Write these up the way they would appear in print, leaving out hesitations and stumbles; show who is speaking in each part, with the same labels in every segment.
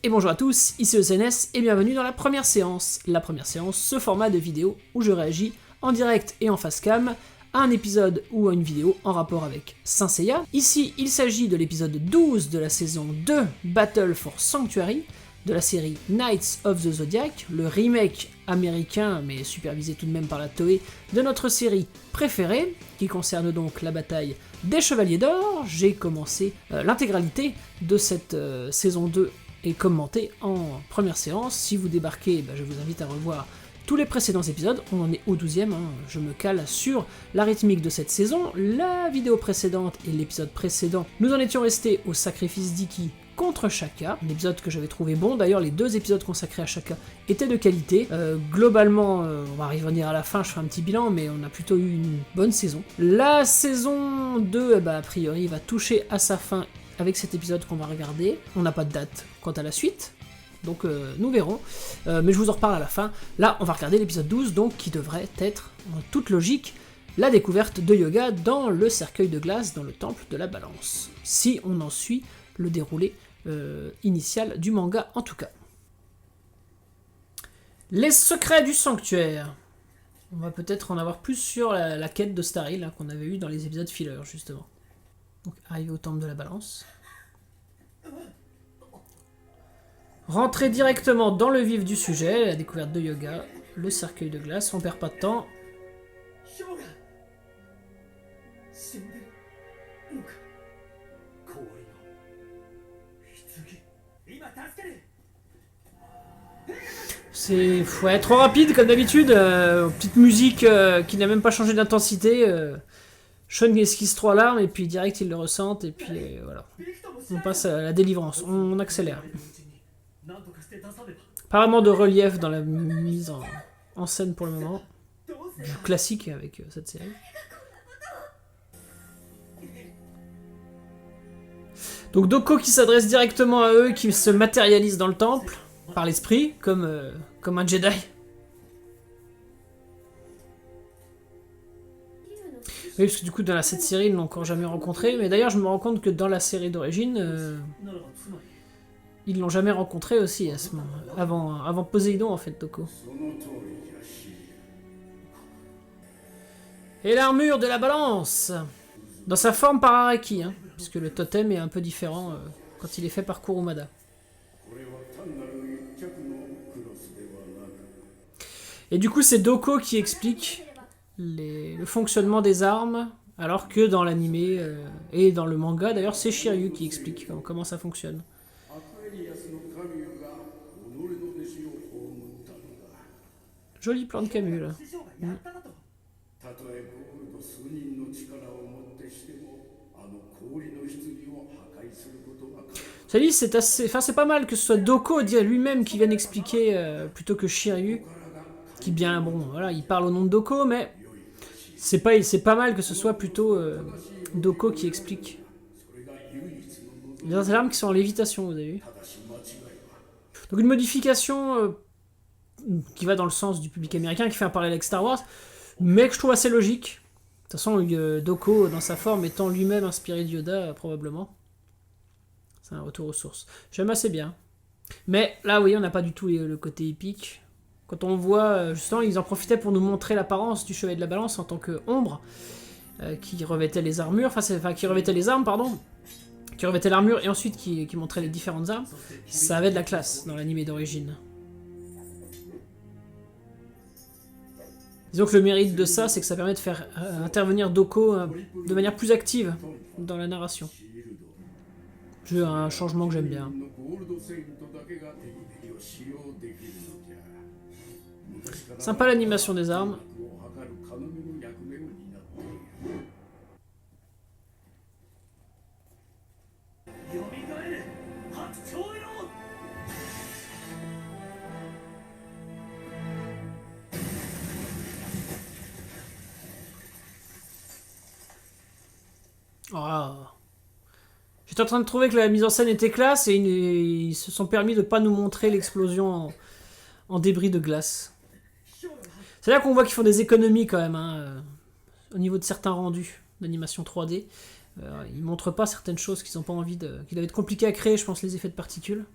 Speaker 1: Et bonjour à tous, ici ECNS et bienvenue dans la première séance. La première séance, ce format de vidéo où je réagis en direct et en face cam à un épisode ou à une vidéo en rapport avec Saint Seiya. Ici, il s'agit de l'épisode 12 de la saison 2 Battle for Sanctuary, de la série Knights of the Zodiac, le remake américain, mais supervisé tout de même par la Toei, de notre série préférée, qui concerne donc la bataille des Chevaliers d'Or. J'ai commencé l'intégralité de cette saison 2 et commenté en première séance. Si vous débarquez, je vous invite à revoir tous les précédents épisodes. On en est au 12e, je me cale sur la rythmique de cette saison. La vidéo précédente et l'épisode précédent, nous en étions restés au sacrifice d'Iki contre Shaka, un épisode que j'avais trouvé bon. D'ailleurs, les deux épisodes consacrés à Shaka étaient de qualité. Globalement, on va revenir à la fin, je ferai un petit bilan, mais on a plutôt eu une bonne saison. La saison 2, a priori, va toucher à sa fin avec cet épisode qu'on va regarder. On n'a pas de date quant à la suite, donc nous verrons. Mais je vous en reparle à la fin. Là, on va regarder l'épisode 12, donc qui devrait être, en toute logique, la découverte de Yoga dans le cercueil de glace, dans le temple de la balance. Si on en suit le déroulé initial du manga, en tout cas. Les secrets du sanctuaire. On va peut-être en avoir plus sur la quête de Starry, qu'on avait eu dans les épisodes filler, justement. Donc, arrivé au temple de la balance. Rentrer directement dans le vif du sujet, la découverte de Yoga, le cercueil de glace, on perd pas de temps. C'est trop rapide comme d'habitude, petite musique qui n'a même pas changé d'intensité. Sean esquisse 3 larmes et puis direct ils le ressentent et puis voilà. On passe à la délivrance, on accélère. Apparemment de relief dans la mise en scène pour le moment. Du classique avec cette série. Donc Doko qui s'adresse directement à eux, qui se matérialise dans le temple, par l'esprit, comme un Jedi. Oui, parce que du coup, dans cette série, ils ne l'ont encore jamais rencontré. Mais d'ailleurs, je me rends compte que dans la série d'origine, ils l'ont jamais rencontré aussi à ce moment, avant Poséidon, en fait, Doko. Et l'armure de la balance, dans sa forme par Araki, puisque le totem est un peu différent quand il est fait par Kurumada. Et du coup, c'est Doko qui explique le fonctionnement des armes, alors que dans l'animé et dans le manga, d'ailleurs, c'est Shiryu qui explique comment ça fonctionne. Joli plan de Camus, là. Ça dit, c'est pas mal que ce soit Doko lui-même qui vienne expliquer plutôt que Shiryu, qui bien, bon, voilà, il parle au nom de Doko, mais c'est pas mal que ce soit plutôt Doko qui explique. Les armes qui sont en lévitation, vous avez vu. Donc une modification qui va dans le sens du public américain, qui fait un parallèle avec Star Wars, mais que je trouve assez logique. De toute façon, Doko, dans sa forme, étant lui-même inspiré de Yoda, probablement. C'est un retour aux sources. J'aime assez bien. Mais là, oui, on n'a pas du tout le côté épique. Quand on voit, justement, ils en profitaient pour nous montrer l'apparence du Chevalier de la Balance en tant que ombre, qui revêtait les armures, qui revêtait les armes, pardon, qui revêtait l'armure et ensuite qui montrait les différentes armes. Ça avait de la classe dans l'animé d'origine. Disons que le mérite de ça, c'est que ça permet de faire intervenir Doko de manière plus active dans la narration. C'est un changement que j'aime bien. Sympa l'animation des armes. Oh. J'étais en train de trouver que la mise en scène était classe et ils se sont permis de pas nous montrer l'explosion en débris de glace. C'est là qu'on voit qu'ils font des économies quand même, au niveau de certains rendus d'animation 3D. Ils montrent pas certaines choses qu'ils n'ont pas envie de... qu'il va être compliqué à créer, je pense, les effets de particules.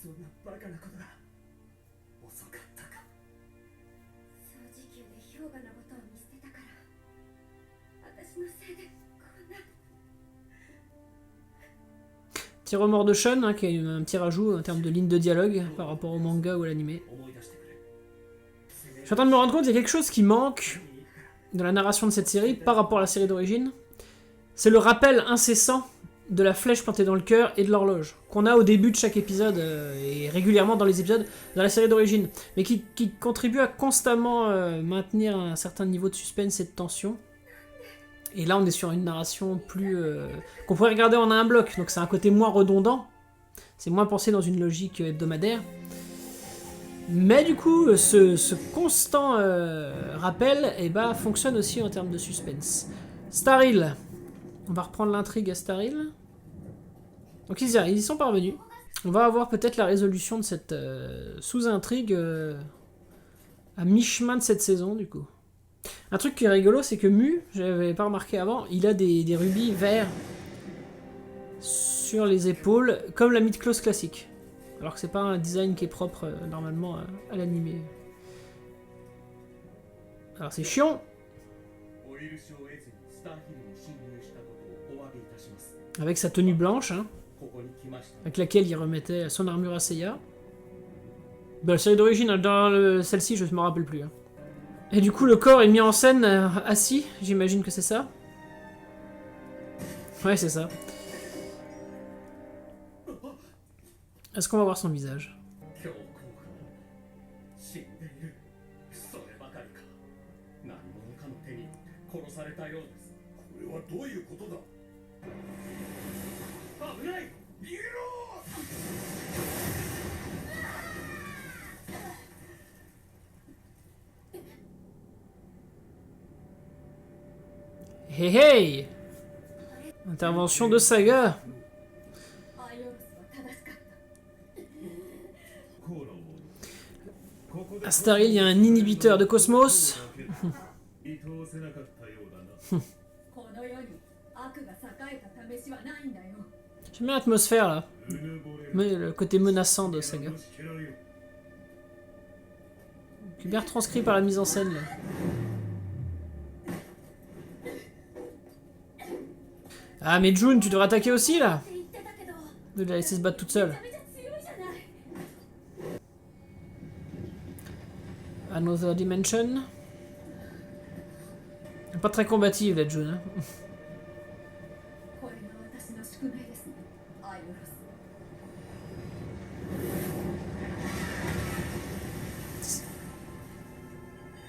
Speaker 2: そんなバカなことが遅かったか。
Speaker 3: 掃除機で氷河のことを見捨てたから、私のせいでこんな。
Speaker 1: Petit remords de Sean, hein, qui a eu un petit rajout en termes de ligne de dialogue par rapport au manga ou à l'animé. Je suis en train de me rendre compte qu'il y a quelque chose qui manque dans la narration de cette série par rapport à la série d'origine. C'est le rappel incessant de la flèche plantée dans le cœur et de l'horloge, qu'on a au début de chaque épisode et régulièrement dans les épisodes dans la série d'origine, mais qui contribue à constamment maintenir un certain niveau de suspense et de tension. Et là, on est sur une narration plus... qu'on pourrait regarder en un bloc, donc c'est un côté moins redondant. C'est moins pensé dans une logique hebdomadaire. Mais du coup, ce constant rappel fonctionne aussi en termes de suspense. Staril. On va reprendre l'intrigue à Staril. Donc ils y sont parvenus. On va avoir peut-être la résolution de cette sous-intrigue à mi-chemin de cette saison, du coup. Un truc qui est rigolo, c'est que Mu, j'avais pas remarqué avant, il a des rubis verts sur les épaules, comme la Mid-Close classique. Alors que c'est pas un design qui est propre normalement à l'animé. Alors c'est chiant. Avec sa tenue blanche, hein, avec laquelle il remettait son armure à Seiya. Bah, la série d'origine, dans celle-ci, je me rappelle plus. Hein. Et du coup, le corps est mis en scène assis, j'imagine que c'est ça. Ouais, c'est ça. Est-ce qu'on va voir son visage? Hey hey! Intervention de Saga. À Staril, il y a un inhibiteur de Cosmos. J'aime bien l'atmosphère là. Mais le côté menaçant de Saga. Qui est bien retranscrit par la mise en scène là. Ah mais June, tu devrais attaquer aussi là. De la laisser se battre toute seule. Another Dimension. Pas très combative la June. Hein.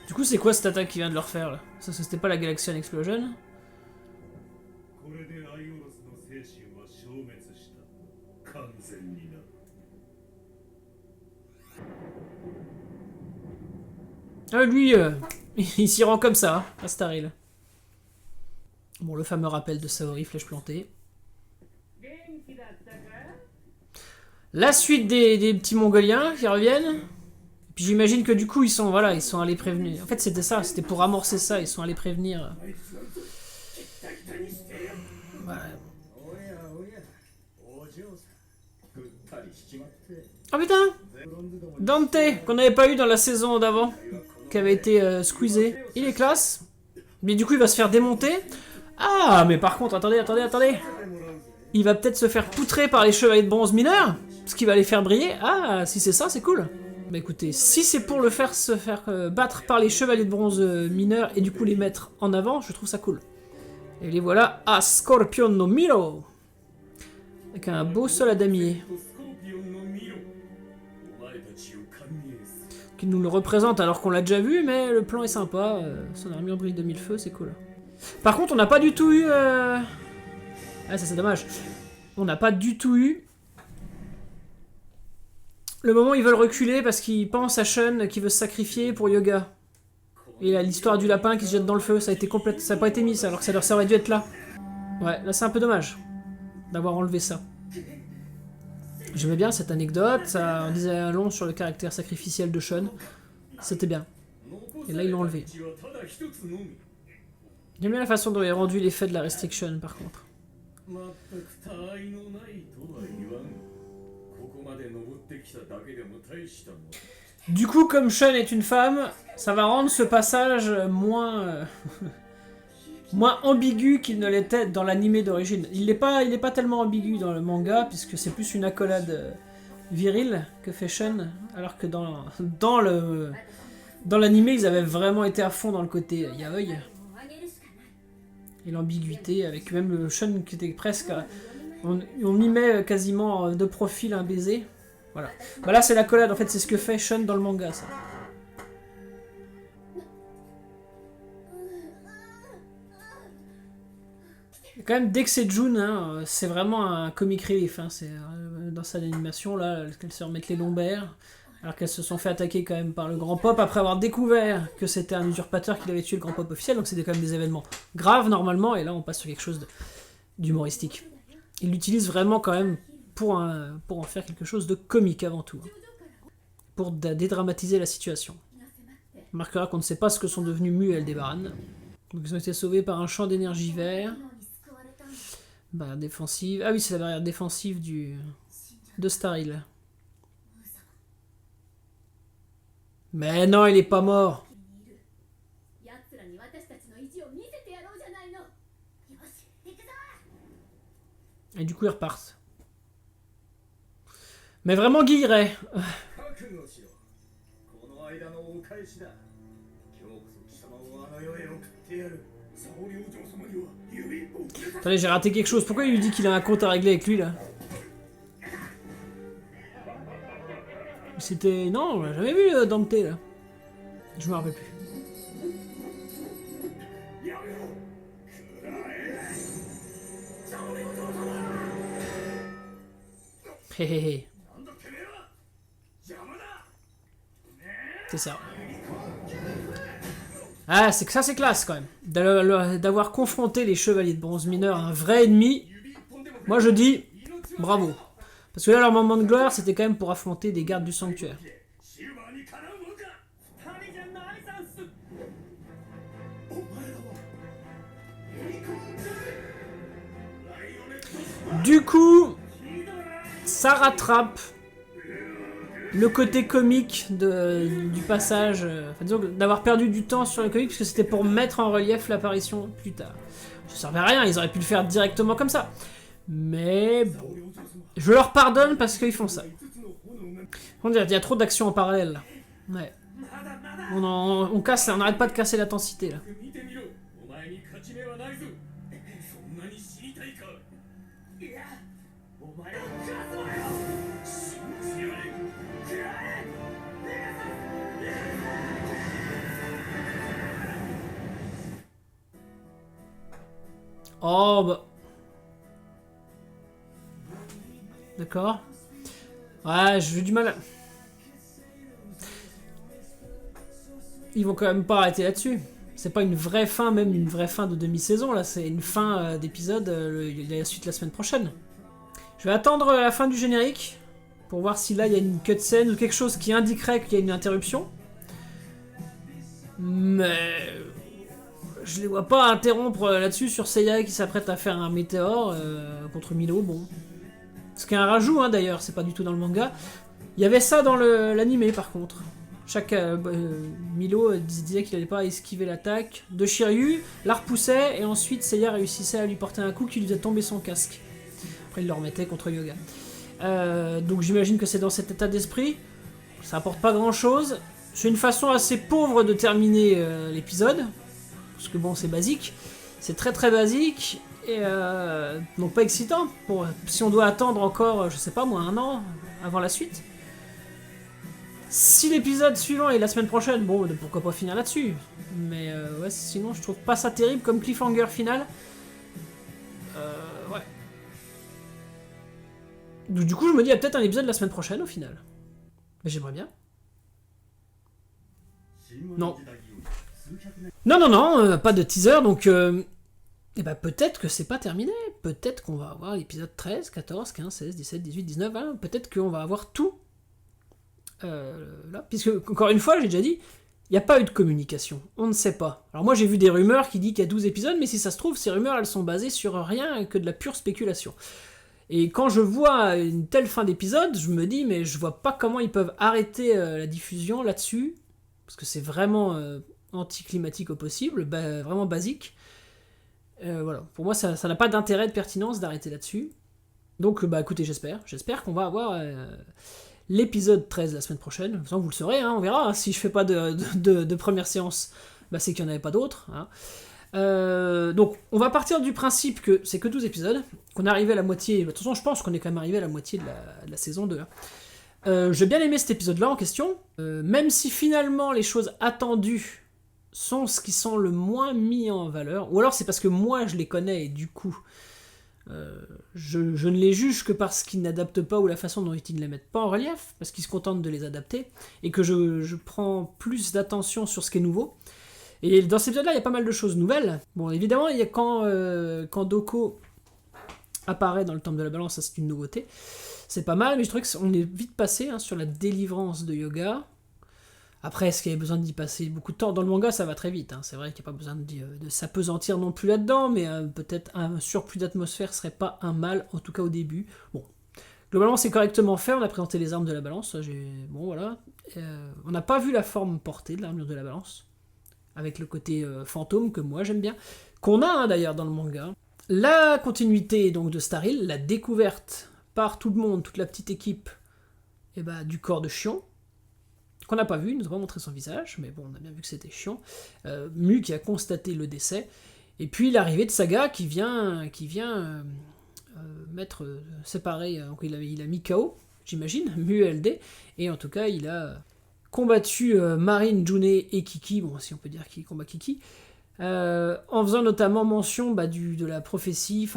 Speaker 1: Du coup c'est quoi cette attaque qui vient de leur faire là? Ça c'était pas la Galaxian Explosion? Ah lui, il s'y rend comme ça, à Staril. Bon, le fameux rappel de Saori, flèche plantée. La suite des petits Mongoliens qui reviennent. Et puis j'imagine que du coup, ils sont allés prévenir. En fait, c'était ça, c'était pour amorcer ça, ils sont allés prévenir. Voilà. Oh putain! Dante, qu'on n'avait pas eu dans la saison d'avant, qui avait été squeezé. Il est classe, mais du coup il va se faire démonter. Ah, mais par contre, attendez. Il va peut-être se faire poutrer par les chevaliers de bronze mineurs, ce qui va les faire briller. Ah, si c'est ça, c'est cool. Bah écoutez, si c'est pour se faire battre par les chevaliers de bronze mineurs et du coup les mettre en avant, je trouve ça cool. Et les voilà à Scorpion no Miro, avec un beau sol à damier. Qui nous le représente alors qu'on l'a déjà vu, mais le plan est sympa, son armure brille de mille feux, c'est cool. Par contre, on n'a pas du tout eu... Ah, ça c'est dommage. On n'a pas du tout eu... le moment où ils veulent reculer parce qu'ils pensent à Shun qui veut se sacrifier pour Yoga. Et l'histoire du lapin qui se jette dans le feu, ça n'a pas été mis ça, alors que ça aurait dû être là. Ouais, là c'est un peu dommage d'avoir enlevé ça. J'aimais bien cette anecdote, ça en disait un long sur le caractère sacrificiel de Shun. C'était bien. Et là, ils l'ont enlevé. J'aime bien la façon dont il est rendu l'effet de la restriction, par contre.
Speaker 2: ここまで登ってきただけでも大したもの。
Speaker 1: Du coup, comme Shun est une femme, ça va rendre ce passage moins, moins ambigu qu'il ne l'était dans l'animé d'origine. Il n'est pas tellement ambigu dans le manga, puisque c'est plus une accolade virile que fait Shun, alors que dans l'animé, ils avaient vraiment été à fond dans le côté yaoi.
Speaker 3: もうあげるしかない
Speaker 1: Et l'ambiguïté, avec même le Shun qui était presque... on y met quasiment de profil un baiser. Voilà. Bah là, c'est l'accolade, en fait, c'est ce que fait Shun dans le manga, ça. Et quand même, dès que c'est June, hein, c'est vraiment un comic relief. Hein, c'est dans sa animation, là, qu'elles se remettent les lombaires, alors qu'elles se sont fait attaquer quand même par le Grand Pop, après avoir découvert que c'était un usurpateur qui avait tué le Grand Pop officiel, donc c'était quand même des événements graves, normalement, et là, on passe sur quelque chose d'humoristique. Il l'utilise vraiment quand même pour en faire quelque chose de comique avant tout, hein, pour dédramatiser la situation. On remarquera qu'on ne sait pas ce que sont devenus Mu et Aldebaran. Donc ils ont été sauvés par un champ d'énergie vert.
Speaker 3: 昨日に救われたんだ
Speaker 1: Barrière défensive. Ah oui, c'est la barrière défensive de Staril.
Speaker 3: ムー様
Speaker 1: Mais non, il est pas mort.
Speaker 3: にいる奴らに私たちの意地を見せてやろうじゃないのよし行くぞ
Speaker 1: Et du coup, ils repartent. Mais vraiment Guilleret.
Speaker 2: 覚悟しろ。この間のお返しだ。今日こそ貴様をあの世へ送ってやる。沙織お嬢様には指一本触れさ
Speaker 1: Attendez, j'ai raté quelque chose. Pourquoi il lui dit qu'il a un compte à régler avec lui, là? C'était... Non, on l'a jamais vu, Dante, là. Je me rappelle plus.
Speaker 2: やめろ。くらえ。沙織お嬢様。
Speaker 1: Hé hé hé.
Speaker 2: なんだてめえは。邪魔だ。
Speaker 1: C'est ça. Ah, c'est que ça, c'est classe, quand même. D'avoir confronté les chevaliers de bronze mineurs à un vrai ennemi. Moi, je dis... Bravo. Parce que là, leur moment de gloire, c'était quand même pour affronter des gardes du sanctuaire.
Speaker 2: シルバーにかなうもんか。二人じゃないざんす。お前らは。ユニコーンじゃねえ。ライオネット。
Speaker 1: Du coup, ça rattrape le côté comique du passage, enfin, disons d'avoir perdu du temps sur le comique, parce que c'était pour mettre en relief l'apparition plus tard. Ça servait à rien, ils auraient pu le faire directement comme ça. Mais bon, je leur pardonne parce qu'ils font ça. On dirait qu'il y a trop d'actions en parallèle là. Ouais. On casse, on n'arrête pas de casser l'intensité là.
Speaker 2: 見てみろ。お前に勝ち目はないぞ。そんなに死にたいか。いや、お前は勝つわよ。信じより。くらえ。
Speaker 1: Oh bah. D'accord. Ouais, j'ai du mal à... Ils vont quand même pas arrêter là-dessus. C'est pas une vraie fin, même une vraie fin de demi-saison, là. C'est une fin d'épisode, il y a la suite la semaine prochaine. Je vais attendre la fin du générique, pour voir si là il y a une cutscene ou quelque chose qui indiquerait qu'il y a une interruption. Mais... je les vois pas interrompre là-dessus sur Seiya qui s'apprête à faire un météore contre Milo, bon. Ce qui est un rajout, hein, d'ailleurs, c'est pas du tout dans le manga. Il y avait ça dans l'animé, par contre. Milo disait qu'il n'allait pas esquiver l'attaque de Shiryu, la repoussait, et ensuite Seiya réussissait à lui porter un coup qui lui faisait tomber son casque. Après, il le remettait contre Yoga. Donc j'imagine que c'est dans cet état d'esprit. Ça apporte pas grand-chose. C'est une façon assez pauvre de terminer l'épisode. Parce que bon, c'est basique. C'est très très basique. Et donc pas excitant. Bon, si on doit attendre encore, je sais pas moi, 1 an avant la suite. Si l'épisode suivant est la semaine prochaine, bon, pourquoi pas finir là-dessus. Mais ouais, sinon je trouve pas ça terrible comme cliffhanger final. Ouais. Donc, du coup, je me dis, il y a peut-être un épisode la semaine prochaine au final. Mais j'aimerais bien. Non. Non, pas de teaser, donc... et bah peut-être que c'est pas terminé. Peut-être qu'on va avoir l'épisode 13, 14, 15, 16, 17, 18, 19, hein. Peut-être qu'on va avoir tout. Là. Puisque, encore une fois, j'ai déjà dit, il n'y a pas eu de communication. On ne sait pas. Alors moi, j'ai vu des rumeurs qui disent qu'il y a 12 épisodes, mais si ça se trouve, ces rumeurs, elles sont basées sur rien que de la pure spéculation. Et quand je vois une telle fin d'épisode, je me dis, mais je vois pas comment ils peuvent arrêter la diffusion là-dessus, parce que c'est vraiment anticlimatique au possible, vraiment basique. Voilà, pour moi ça n'a pas d'intérêt de pertinence d'arrêter là-dessus. Donc écoutez, j'espère qu'on va avoir l'épisode 13 la semaine prochaine. De toute façon, vous le saurez, hein, on verra, hein, si je fais pas de première séance, c'est qu'il n'y en avait pas d'autres, hein. Donc on va partir du principe que c'est que 12 épisodes, qu'on est arrivé à la moitié, de toute façon je pense qu'on est quand même arrivé à la moitié de la saison 2. J'ai bien aimé cet épisode-là en question, même si finalement les choses attendues sont ce qui sont le moins mis en valeur, ou alors c'est parce que moi je les connais et du coup je ne les juge que parce qu'ils n'adaptent pas ou la façon dont ils ne les mettent pas en relief, parce qu'ils se contentent de les adapter, et que je prends plus d'attention sur ce qui est nouveau. Et dans cet épisode-là, il y a pas mal de choses nouvelles. Bon, évidemment, il y a quand Doko apparaît dans le temple de la balance, ça c'est une nouveauté. C'est pas mal, mais je trouvais qu'on est vite passé sur la délivrance de Yoga. Après, est-ce qu'il y avait besoin d'y passer beaucoup de temps? Dans le manga, ça va très vite. Hein. C'est vrai qu'il n'y a pas besoin de s'apesantir non plus là-dedans, mais peut-être un surplus d'atmosphère serait pas un mal, en tout cas au début. Bon, globalement, c'est correctement fait. On a présenté les armes de la balance. Bon, voilà. On n'a pas vu la forme portée de l'armure de la balance, avec le côté fantôme que moi j'aime bien, qu'on a d'ailleurs dans le manga. La continuité donc de Star Hill, la découverte par tout le monde, toute la petite équipe, du corps de Shion, qu'on n'a pas vu, il nous a pas montré son visage, mais bon, on a bien vu que c'était Shion. Mu qui a constaté le décès, et puis l'arrivée de Saga qui vient séparer, donc il a mis KO, j'imagine, Mu et LD, et en tout cas il a combattu Marine, June et Kiki, bon si on peut dire qu'il combat Kiki, en faisant notamment mention de la prophétie,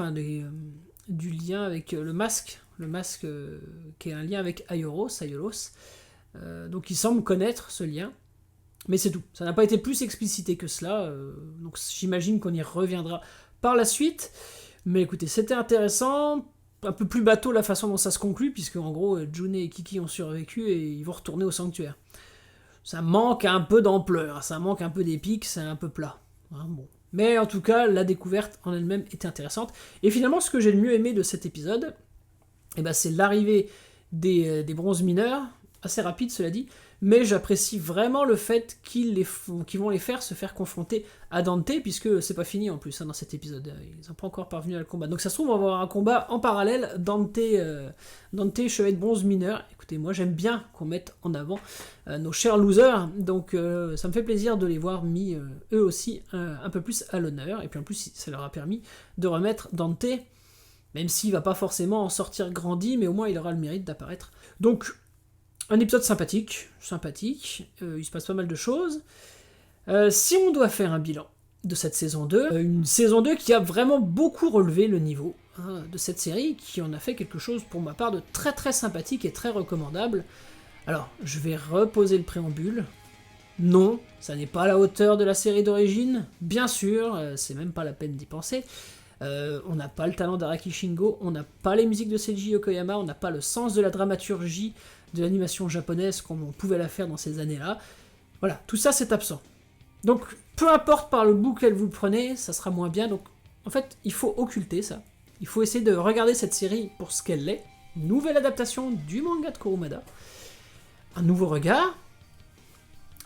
Speaker 1: du lien avec le masque qui est un lien avec Aioros, donc il semble connaître ce lien, mais c'est tout, ça n'a pas été plus explicité que cela, donc j'imagine qu'on y reviendra par la suite, mais écoutez, c'était intéressant, un peu plus bateau la façon dont ça se conclut, puisque en gros June et Kiki ont survécu et ils vont retourner au sanctuaire. Ça manque un peu d'ampleur, ça manque un peu d'épique, c'est un peu plat. Hein, bon. Mais en tout cas, la découverte en elle-même était intéressante. Et finalement, ce que j'ai le mieux aimé de cet épisode, c'est l'arrivée des bronzes mineurs, assez rapide cela dit, mais j'apprécie vraiment le fait qu'ils vont les faire se faire confronter à Dante, puisque c'est pas fini en plus dans cet épisode, ils n'ont pas encore parvenu à le combattre. Donc ça se trouve, on va avoir un combat en parallèle, Dante chevet de bronze mineur. Écoutez, moi j'aime bien qu'on mette en avant nos chers losers, donc ça me fait plaisir de les voir mis eux aussi un peu plus à l'honneur, et puis en plus ça leur a permis de remettre Dante, même s'il va pas forcément en sortir grandi, mais au moins il aura le mérite d'apparaître. Donc un épisode sympathique, il se passe pas mal de choses. Si on doit faire un bilan de cette saison 2, une saison 2 qui a vraiment beaucoup relevé le niveau de cette série, qui en a fait quelque chose pour ma part de très très sympathique et très recommandable. Alors, je vais reposer le préambule. Non, ça n'est pas à la hauteur de la série d'origine, bien sûr, c'est même pas la peine d'y penser. On n'a pas le talent d'Araki Shingo, on n'a pas les musiques de Seiji Yokoyama, on n'a pas le sens de la dramaturgie de l'animation japonaise comme on pouvait la faire dans ces années-là. Voilà, tout ça c'est absent. Donc, peu importe par le bout qu'elle vous le prenez, ça sera moins bien. Donc, en fait, il faut occulter ça. Il faut essayer de regarder cette série pour ce qu'elle est. Une nouvelle adaptation du manga de Kurumada. Un nouveau regard,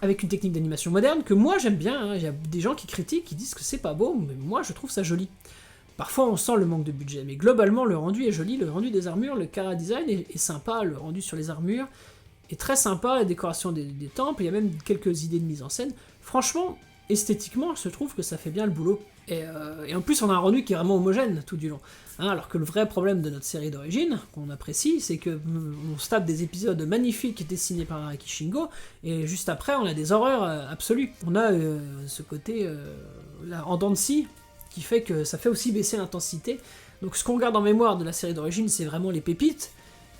Speaker 1: avec une technique d'animation moderne que moi j'aime bien. Hein. Il y a des gens qui critiquent, qui disent que c'est pas beau, mais moi je trouve ça joli. Parfois on sent le manque de budget, mais globalement le rendu est joli, le rendu des armures, le chara design est sympa, le rendu sur les armures est très sympa, la décoration des temples, il y a même quelques idées de mise en scène. Franchement, esthétiquement, je trouve que ça fait bien le boulot. Et en plus on a un rendu qui est vraiment homogène tout du long. Hein, alors que le vrai problème de notre série d'origine, qu'on apprécie, c'est que on se tape des épisodes magnifiques dessinés par Araki Shingo, et juste après on a des horreurs absolues. On a ce côté en dents de scie, qui fait que ça fait aussi baisser l'intensité. Donc ce qu'on garde en mémoire de la série d'origine, c'est vraiment les pépites,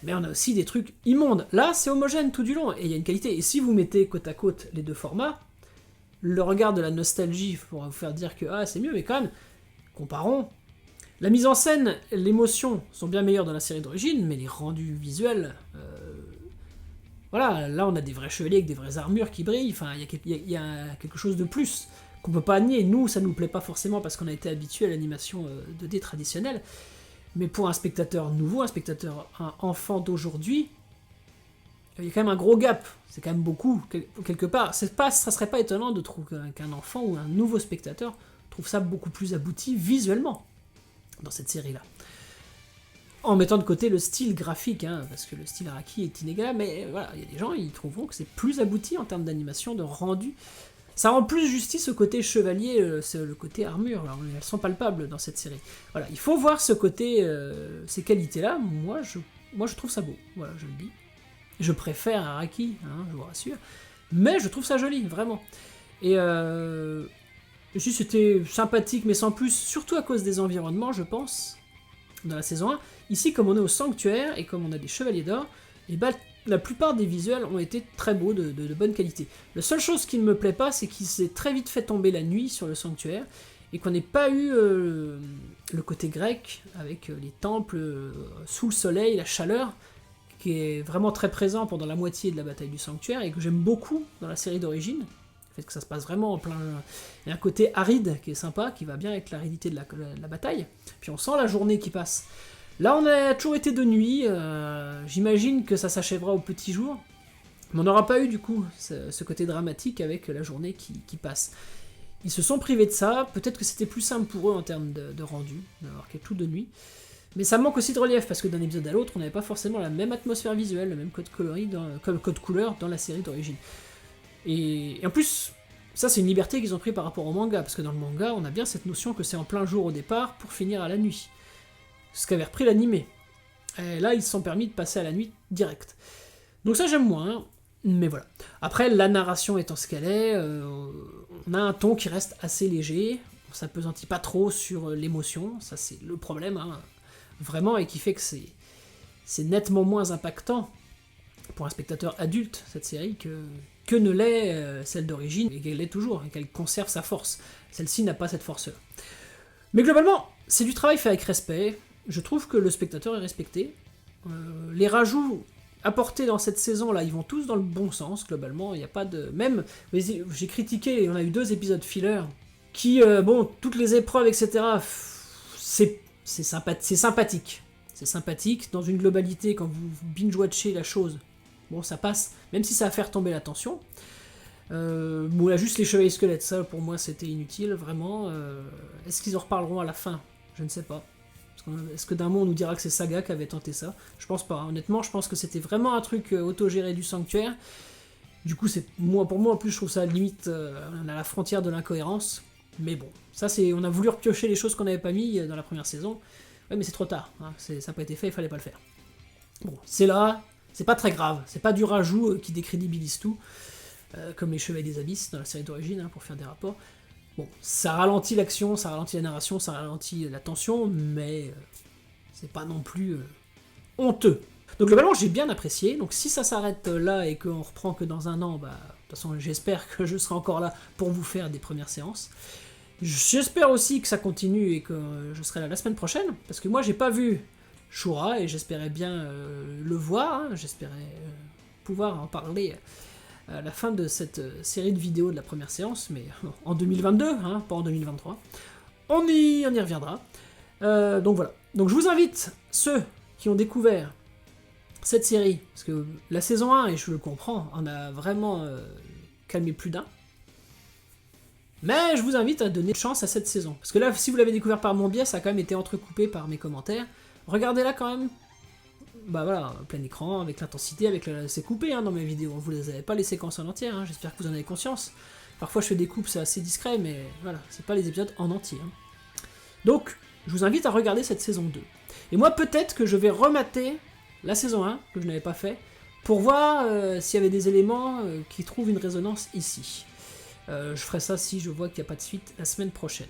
Speaker 1: mais on a aussi des trucs immondes. Là, c'est homogène tout du long, et il y a une qualité. Et si vous mettez côte à côte les deux formats, le regard de la nostalgie pourra vous faire dire que c'est mieux, mais quand même, comparons. La mise en scène, l'émotion sont bien meilleures dans la série d'origine, mais les rendus visuels... Voilà, là on a des vrais chevaliers avec des vraies armures qui brillent, enfin il y a quelque chose de plus qu'on peut pas nier. Nous, ça nous plaît pas forcément parce qu'on a été habitué à l'animation 2D traditionnelle, Mais pour un spectateur nouveau, un enfant d'aujourd'hui, il y a quand même un gros gap. C'est quand même beaucoup, quelque part. Ça serait pas étonnant de trouver qu'un enfant ou un nouveau spectateur trouve ça beaucoup plus abouti visuellement dans cette série-là. En mettant de côté le style graphique, hein, parce que le style Araki est inégalable, mais voilà, il y a des gens, ils trouveront que c'est plus abouti en termes d'animation, de rendu. Ça rend plus justice au côté chevalier, c'est le côté armure, alors, elles sont palpables dans cette série. Voilà, il faut voir ce côté, ces qualités-là, moi je trouve ça beau, voilà, je le dis. Je préfère Araki, hein, je vous rassure, mais je trouve ça joli, vraiment. Et aussi c'était sympathique, mais sans plus, surtout à cause des environnements, je pense, dans la saison 1. Ici, comme on est au sanctuaire, et comme on a des chevaliers d'or, et bah, la plupart des visuels ont été très beaux, de bonne qualité. La seule chose qui ne me plaît pas, c'est qu'il s'est très vite fait tomber la nuit sur le sanctuaire, et qu'on n'ait pas eu le côté grec, avec les temples sous le soleil, la chaleur, qui est vraiment très présent pendant la moitié de la bataille du sanctuaire, et que j'aime beaucoup dans la série d'origine. Le fait que ça se passe vraiment en plein... Il y a un côté aride qui est sympa, qui va bien avec l'aridité de la bataille. Puis on sent la journée qui passe. Là, on a toujours été de nuit, j'imagine que ça s'achèvera au petit jour, mais on n'aura pas eu du coup ce côté dramatique avec la journée qui passe. Ils se sont privés de ça, peut-être que c'était plus simple pour eux en termes de rendu, d'avoir tout de nuit, mais ça manque aussi de relief, parce que d'un épisode à l'autre, on n'avait pas forcément la même atmosphère visuelle, le même code couleur dans la série d'origine. Et en plus, ça c'est une liberté qu'ils ont pris par rapport au manga, parce que dans le manga, on a bien cette notion que c'est en plein jour au départ pour finir à la nuit. Ce qu'avait repris l'animé. Et là, ils se sont permis de passer à la nuit direct. Donc ça, j'aime moins, hein, mais voilà. Après, la narration étant ce qu'elle est, on a un ton qui reste assez léger, on s'appesantit pas trop sur l'émotion, ça c'est le problème, hein, vraiment, et qui fait que c'est nettement moins impactant pour un spectateur adulte, cette série, que ne l'est celle d'origine, et qu'elle l'est toujours, et qu'elle conserve sa force. Celle-ci n'a pas cette force-là. Mais globalement, c'est du travail fait avec respect. Je trouve que le spectateur est respecté. Les rajouts apportés dans cette saison-là, ils vont tous dans le bon sens, globalement. Il n'y a pas de... Même, j'ai critiqué, on a eu 2 épisodes filler, qui, bon, toutes les épreuves, etc., c'est sympathique. C'est sympathique. Dans une globalité, quand vous binge-watchez la chose, bon, ça passe, même si ça va faire tomber la tension. Bon, là, juste les chevaliers squelettes, ça, pour moi, c'était inutile, vraiment. Est-ce qu'ils en reparleront à la fin ? Je ne sais pas. Est-ce que d'un mot on nous dira que c'est Saga qui avait tenté ça ? Je pense pas. Honnêtement, je pense que c'était vraiment un truc autogéré du sanctuaire. Du coup, pour moi en plus, je trouve ça limite à la frontière de l'incohérence. Mais bon, ça c'est, on a voulu repiocher les choses qu'on n'avait pas mis dans la première saison. Ouais, mais c'est trop tard. Hein. Ça n'a pas été fait, il fallait pas le faire. Bon, c'est là, c'est pas très grave. C'est pas du rajout qui décrédibilise tout, comme les Chevaliers des Abysses dans la série d'origine, hein, pour faire des rapports. Bon, ça ralentit l'action, ça ralentit la narration, ça ralentit la tension, mais c'est pas non plus honteux. Donc globalement, j'ai bien apprécié. Donc si ça s'arrête là et qu'on reprend que dans un an, bah, de toute façon, j'espère que je serai encore là pour vous faire des premières séances. J'espère aussi que ça continue et que je serai là la semaine prochaine, parce que moi, j'ai pas vu Shura et j'espérais bien le voir. Hein, j'espérais pouvoir en parler à la fin de cette série de vidéos de la première séance, mais en 2022, hein, pas en 2023. On y reviendra. Donc voilà. Donc je vous invite, ceux qui ont découvert cette série, parce que la saison 1, et je le comprends, en a vraiment calmé plus d'un, mais je vous invite à donner une chance à cette saison. Parce que là, si vous l'avez découvert par mon biais, ça a quand même été entrecoupé par mes commentaires. Regardez-la quand même. Bah voilà, plein écran, avec l'intensité, c'est coupé hein, dans mes vidéos, vous les avez pas les séquences en entier, hein, j'espère que vous en avez conscience. Parfois je fais des coupes, c'est assez discret, mais voilà, c'est pas les épisodes en entier. Hein. Donc, je vous invite à regarder cette saison 2. Et moi, peut-être que je vais remater la saison 1, que je n'avais pas fait, pour voir s'il y avait des éléments qui trouvent une résonance ici. Je ferai ça si je vois qu'il n'y a pas de suite la semaine prochaine.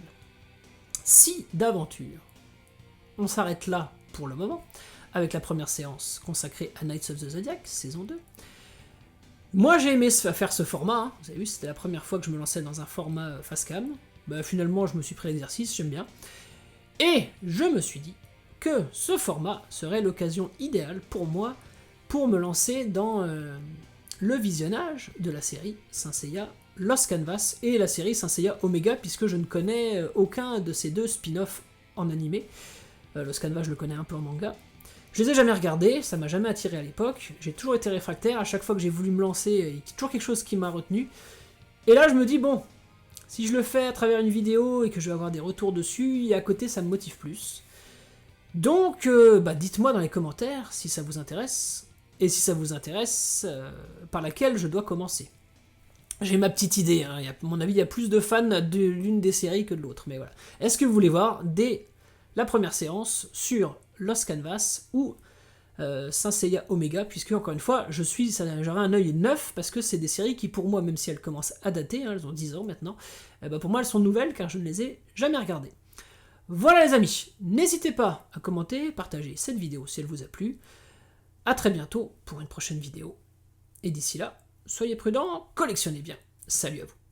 Speaker 1: Si, d'aventure, on s'arrête là pour le moment, avec la première séance consacrée à Knights of the Zodiac, saison 2. Moi j'ai aimé faire ce format, hein. Vous avez vu, c'était la première fois que je me lançais dans un format face-cam. Bah, finalement je me suis pris l'exercice, j'aime bien. Et je me suis dit que ce format serait l'occasion idéale pour moi pour me lancer dans le visionnage de la série Saint Seiya Lost Canvas et la série Saint Seiya Omega, puisque je ne connais aucun de ces deux spin-offs en animé. Lost Canvas, je le connais un peu en manga. Je les ai jamais regardés, ça m'a jamais attiré à l'époque, j'ai toujours été réfractaire, à chaque fois que j'ai voulu me lancer, il y a toujours quelque chose qui m'a retenu. Et là je me dis, bon, si je le fais à travers une vidéo et que je vais avoir des retours dessus, et à côté ça me motive plus. Donc, dites-moi dans les commentaires si ça vous intéresse, et si ça vous intéresse, par laquelle je dois commencer. J'ai ma petite idée, hein. À mon avis il y a plus de fans de l'une des séries que de l'autre, mais voilà. Est-ce que vous voulez voir dès la première séance sur Lost Canvas ou Saint Seiya Omega, puisque encore une fois, j'aurai un œil neuf, parce que c'est des séries qui pour moi, même si elles commencent à dater, hein, elles ont 10 ans maintenant, pour moi elles sont nouvelles car je ne les ai jamais regardées. Voilà les amis, n'hésitez pas à commenter, partager cette vidéo si elle vous a plu. A très bientôt pour une prochaine vidéo. Et d'ici là, soyez prudents, collectionnez bien. Salut à vous.